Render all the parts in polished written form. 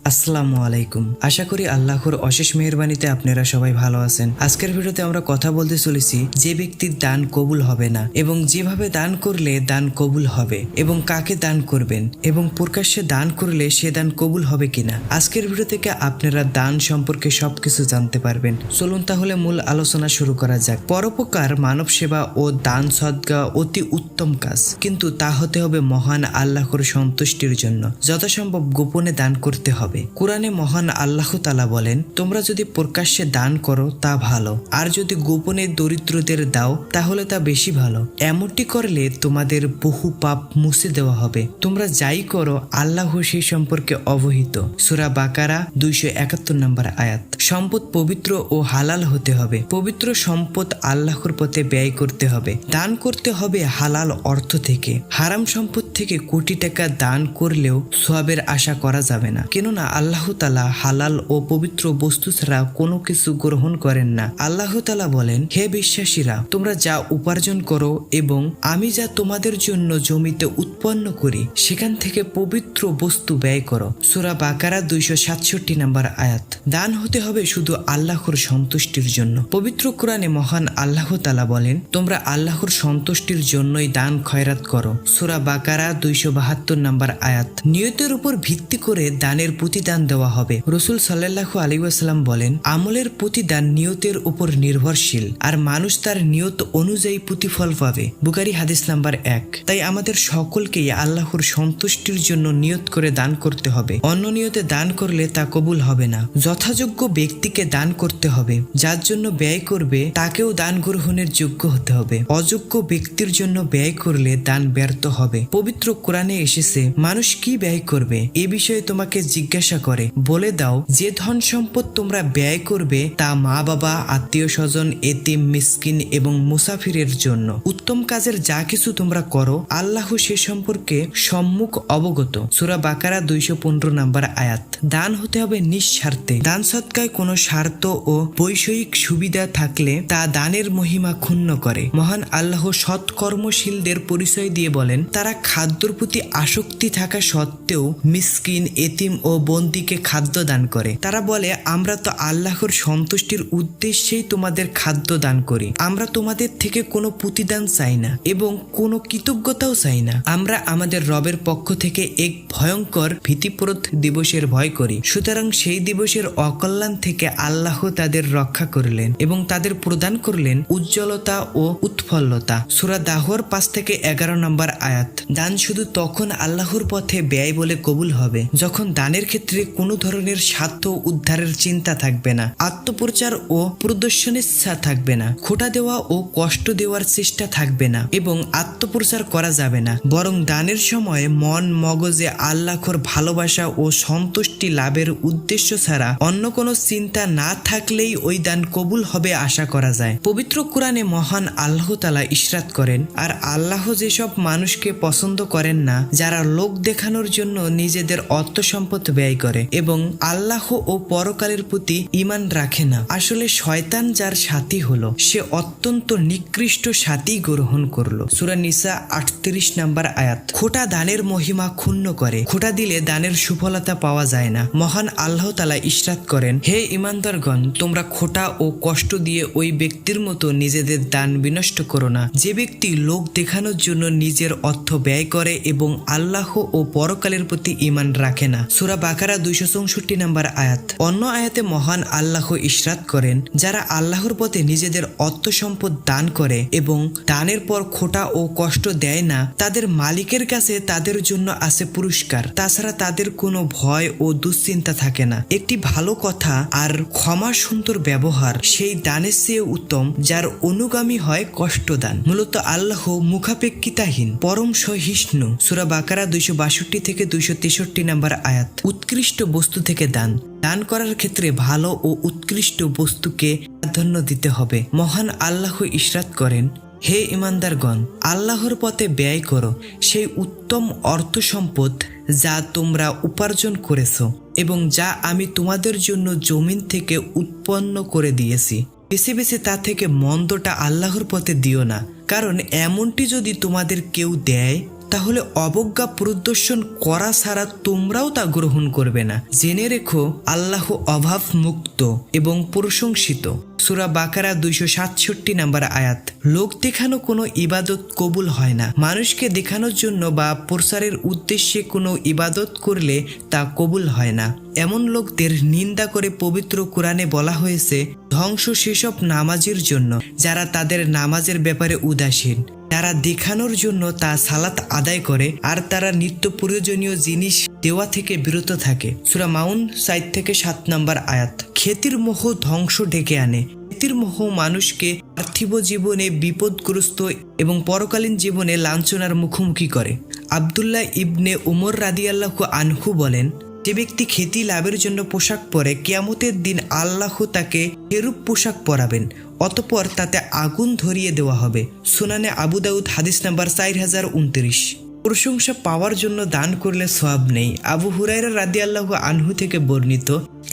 আসসালামু আলাইকুম। আশা করি আল্লাহর অশেষ মেহেরবানিতে আপনারা সবাই ভালো আছেন। আজকের ভিডিওতে আমরা কথা বলতে চলেছি যে ব্যক্তির দান কবুল হবে না এবং যেভাবে দান করলে দান কবুল হবে এবং কাকে দান করবেন এবং প্রকাশ্যে দান করলে সে দান কবুল হবে কিনা। আজকের ভিডিও থেকে আপনারা দান সম্পর্কে সবকিছু জানতে পারবেন। চলুন তাহলে মূল আলোচনা শুরু করা যাক। পরোপকার, মানব সেবা ও দান সদকা অতি উত্তম কাজ, কিন্তু তা হতে হবে মহান আল্লাহর সন্তুষ্টির জন্য। যথাসম্ভব গোপনে দান করতে হবে। কুরআনে মহান আল্লাহ তাআলা বলেন, তোমরা যদি প্রকাশ্যে দান করো তা ভালো, আর যদি গোপনে দরিদ্রদের দাও তাহলে তা বেশি ভালো। এমনটি করলে তোমাদের বহু পাপ মুছে দেওয়া হবে। তোমরা যাই করো আল্লাহ সেই সম্পর্কে অবহিত। সূরা বাকারা 271 নম্বর আয়াত। সম্পদ পবিত্র ও হালাল হতে হবে। পবিত্র সম্পদ আল্লাহর পথে ব্যয় করতে হবে। দান করতে হবে হালাল অর্থ থেকে। হারাম সম্পদ থেকে কোটি টাকা দান করলেও সওয়াবের আশা করা যাবে না, কেননা আল্লাহ তাআলা হালাল ও পবিত্র বস্তু ছাড়া কোনো কিছু গ্রহণ করেন না। আল্লাহ তাআলা বলেন, হে বিশ্বাসীরা, তোমরা যা উপার্জন করো এবং আমি যা তোমাদের জন্য জমিতে উৎপন্ন করি সেখান থেকে পবিত্র বস্তু ব্যয় করো। সূরা বাকারা 267 নম্বর আয়াত। দান হতে হবে শুধু আল্লাহর সন্তুষ্টির জন্য। পবিত্র কোরআনে মহান আল্লাহ তাআলা বলেন, তোমরা আল্লাহর সন্তুষ্টির জন্যই দান খয়রাত করো। সূরা বাকারা 272 নম্বর আয়াত। নিয়তের উপর ভিত্তি করে দানের প্রতিদান দেওয়া হবে। রাসূল সাল্লাল্লাহু আলাইহি ওয়াসাল্লাম বলেন, আমলের প্রতিদান নিয়তের উপর নির্ভরশীল, আর মানুষ তার নিয়ত অনুযায়ী প্রতিফল পাবে। বুখারী হাদিস নাম্বার 1। তাই আমাদের সকলকেই আল্লাহর সন্তুষ্টির জন্য নিয়ত করে দান করতে হবে। অন্য নিয়তে দান করলে তা কবুল হবে না। যথাযোগ্য ব্যক্তিকে দান করতে হবে। যার জন্য ব্যয় করবে তাকেও দান গ্রহণের যোগ্য হতে হবে। অযোগ্য ব্যক্তির জন্য ব্যয় করলে দান ব্যর্থ হবে। পবিত্র কোরআনে এসেছে, মানুষ কি ব্যয় করবে এ বিষয়ে তোমাকে জিজ্ঞাসা করে, বলে দাও, যে ধন সম্পদ তোমরা ব্যয় করবে তা মা বাবা, আত্মীয় স্বজন, এতিম, মিসকিন এবং মুসাফিরের জন্য। উত্তম কাজের যা কিছু তোমরা করো আল্লাহ সে সম্পর্কে সম্মুখ অবগত। সূরা বাকারা 215 নম্বর আয়াত। দান হতে হবে নিঃস্বার্থে। দান সদকায় কোনো স্বার্থ ও বৈষয়িক সুবিধা থাকলে তা দানের মহিমা ক্ষুণ্ণ করে। মহান আল্লাহ সৎকর্মশীলদের পরিচয় দিয়ে বলেন, তারা খাদ্যর প্রতি আসক্তি থাকা সত্ত্বেও মিসকিন, এতিম ও বন্দীকে খাদ্য দান করে। তারা বলে, আমরা তো আল্লাহর সন্তুষ্টির উদ্দেশ্যেই তোমাদের খাদ্য দান করি। আমরা তোমাদের থেকে কোনো প্রতিদান চাই না এবং কোনো কৃতজ্ঞতাও চাই না। আমরা আমাদের রবের পক্ষ থেকে এক ভয়ঙ্কর ভীতিপ্রদ দিবসের ভয় করি। সুতরাং সেই দিবসের অকল্যাণ থেকে আল্লাহ তাদের রক্ষা করলেন এবং তাদের প্রদান করলেন উজ্জ্বলতা ও উৎফুল্লতা। সূরা দাহর 5 থেকে 11 নম্বর আয়াত। দান শুধু তখন আল্লাহর পথে ব্যয় বলে কবুল হবে যখন দানের ক্ষেত্রে কোনো ধরনের স্বার্থ উদ্ধারের চিন্তা থাকবে না, আত্মপ্রচার ও প্রদর্শনের ইচ্ছা থাকবে না, খোঁটা দেওয়া ও কষ্ট দেওয়ার চেষ্টা থাকবে না এবং আত্মপ্রচার করা যাবে না। বরং দানের সময় মন মগজে আল্লাহর ভালোবাসা ও সন্তুষ্টি লাভের উদ্দেশ্য ছাড়া অন্য কোনো চিন্তা না থাকলেই ওই দান কবুল হবে আশা করা যায়। পবিত্র কোরআনে মহান আল্লাহ তাআলা ইরশাদ করেন, আর আল্লাহ যেসব মানুষকে পছন্দ করেন না যারা লোক দেখানোর জন্য নিজেদের অর্থ সম্পদ ব্যয় করে এবং আল্লাহ ও পরকালের প্রতি ঈমান রাখে না। আসলে শয়তান যার সাথী হলো সে অত্যন্ত নিকৃষ্ট সাথী গ্রহণ করলো। সূরা নিসা 38 নম্বর আয়াত। খোটা দানের মহিমা ক্ষুণ্ণ করে। খোটা দিলে দানের সুফলতা পাওয়া যায় না। মহান আল্লাহ তাআলা ইরশাদ করেন, হে ঈমানদারগণ, তোমরা খোটা ও কষ্ট দিয়ে ওই ব্যক্তির মতো নিজেদের দান বিনষ্ট করো না যে ব্যক্তি লোক দেখানোর জন্য নিজের অর্থ ব্যয় করে এবং আল্লাহ ও পরকালের প্রতি ঈমান রাখে না। সূরা বাকারা 264 নম্বর আয়াত। অন্য আয়াতে মহান আল্লাহ ইরশাদ করেন, যারা আল্লাহর পথে নিজেদের অর্থ সম্পদ দান করে এবং দানের পর খোটা ও কষ্ট দেয় না, তাদের মালিকের কাছে তাদের জন্য আছে পুরস্কার। তাছাড়া তাদের কোনো ভয় ও দুশ্চিন্তা থাকে না। একটি ভালো কথা আর ক্ষমা সুন্দর ব্যবহার সেই দানের চেয়ে উত্তম যার অনুগামী হয় কষ্টদান। মূলত আল্লাহ মুখাপেক্ষিতাহীন, পরম সহিষ্ণু। সূরা বাকারা 262 থেকে 263 নম্বর আয়াত। উৎকৃষ্ট বস্তু থেকে দান। দান করার ক্ষেত্রে ভালো ও উৎকৃষ্ট বস্তুকে প্রাধান্য দিতে হবে। মহান আল্লাহ ইরশাদ করেন, হে ঈমানদারগণ, আল্লাহর পথে ব্যয় করো সেই উত্তম অর্থ সম্পদ যা তোমরা উপার্জন করেছো এবং যা আমি তোমাদের জন্য জমিন থেকে উৎপন্ন করে দিয়েছি। বেছে বেছে তা থেকে মন্দটা আল্লাহর পথে দিও না, কারণ এমনটি যদি তোমাদের কেউ দেয় তাহলে অবজ্ঞা প্রদর্শন করা ছাড়া তোমরাও তা গ্রহণ করবে না। জেনে রেখো আল্লাহ অভাব মুক্ত এবং প্রশংসিত। সূরা বাকারা 267 নম্বর আয়াত। লোক দেখানো কোনো ইবাদত কবুল হয় না। মানুষকে দেখানোর জন্য বা প্রচারের উদ্দেশ্যে কোনো ইবাদত করলে তা কবুল হয় না। এমন লোকদের নিন্দা করে পবিত্র কোরআনে বলা হয়েছে, ধ্বংস সেসব নামাজের জন্য যারা তাদের নামাজের ব্যাপারে উদাসীন, তারা দেখানোর জন্য তা সালাত আদায় করে আর তারা নিত্য প্রয়োজনীয় জিনিস দেওয়া থেকে বিরত থাকে। সূরা মাউন 4 থেকে 7 নম্বর আয়াত। খ্যাতির মোহ ধ্বংস ডেকে আনে। খ্যাতির মোহ মানুষকে পার্থিব জীবনে বিপদগ্রস্ত এবং পরকালীন জীবনে লাঞ্ছনার মুখোমুখি করে। আব্দুল্লাহ ইবনে উমর রাদিয়াল্লাহু আনহু বলেন, যে ব্যক্তি খ্যাতি লাভের জন্য পোশাক পরে, কিয়ামতের দিন আল্লাহ তাকে এরূপ পোশাক পরাবেন, অতঃপর তাতে আগুন ধরিয়ে দেওয়া হবে। সুনানে আবু দাউদ হাদিস নাম্বার 4029। প্রশংসা পাওয়ার জন্য দান করলে সওয়াব নেই। আবু হুরায়রা রাদিয়াল্লাহু আনহু থেকে বর্ণিত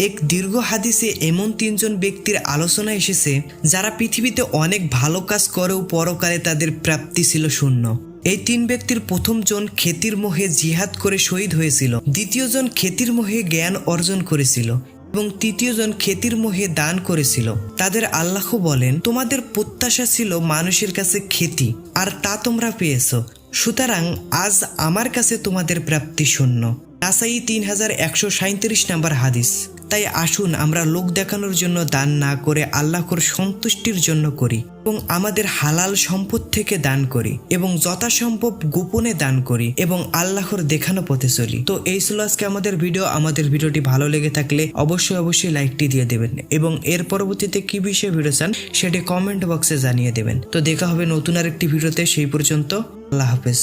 এক দীর্ঘ হাদিসে এমন 3 জন ব্যক্তির আলোচনা এসেছে যারা পৃথিবীতে অনেক ভালো কাজ করেও পরকালে তাদের প্রাপ্তি ছিল শূন্য। এই 3 ব্যক্তির প্রথম জন খ্যাতির মোহে জিহাদ করে শহীদ হয়েছিল, দ্বিতীয় জন খ্যাতির মোহে জ্ঞান অর্জন করেছিল এবং তৃতীয় জন খ্যাতির মোহে দান করেছিল। তাদের আল্লাহ বলেন, তোমাদের প্রত্যাশা ছিল মানুষের কাছে খ্যাতি, আর তা তোমরা পেয়েছো, সুতরাং আজ আমার কাছে তোমাদের প্রাপ্তি শূন্য। নাসাই 3137 নম্বর হাদিস। তাই আসুন আমরা লোক দেখানোর জন্য দান না করে আল্লাহর সন্তুষ্টির জন্য করি এবং আমাদের হালাল সম্পদ থেকে দান করি এবং যথাসম্ভব গোপনে দান করি এবং আল্লাহর দেখানো পথে চলি। তো এই ছিল আজকে আমাদের ভিডিও। আমাদের ভিডিওটি ভালো লেগে থাকলে অবশ্যই লাইকটি দিয়ে দেবেন এবং এর পরবর্তীতে কি বিষয়ে ভিডিও চান সেটি কমেন্ট বক্সে জানিয়ে দেবেন। তো দেখা হবে নতুন আরেকটি ভিডিওতে। সেই পর্যন্ত আল্লাহ হাফেজ।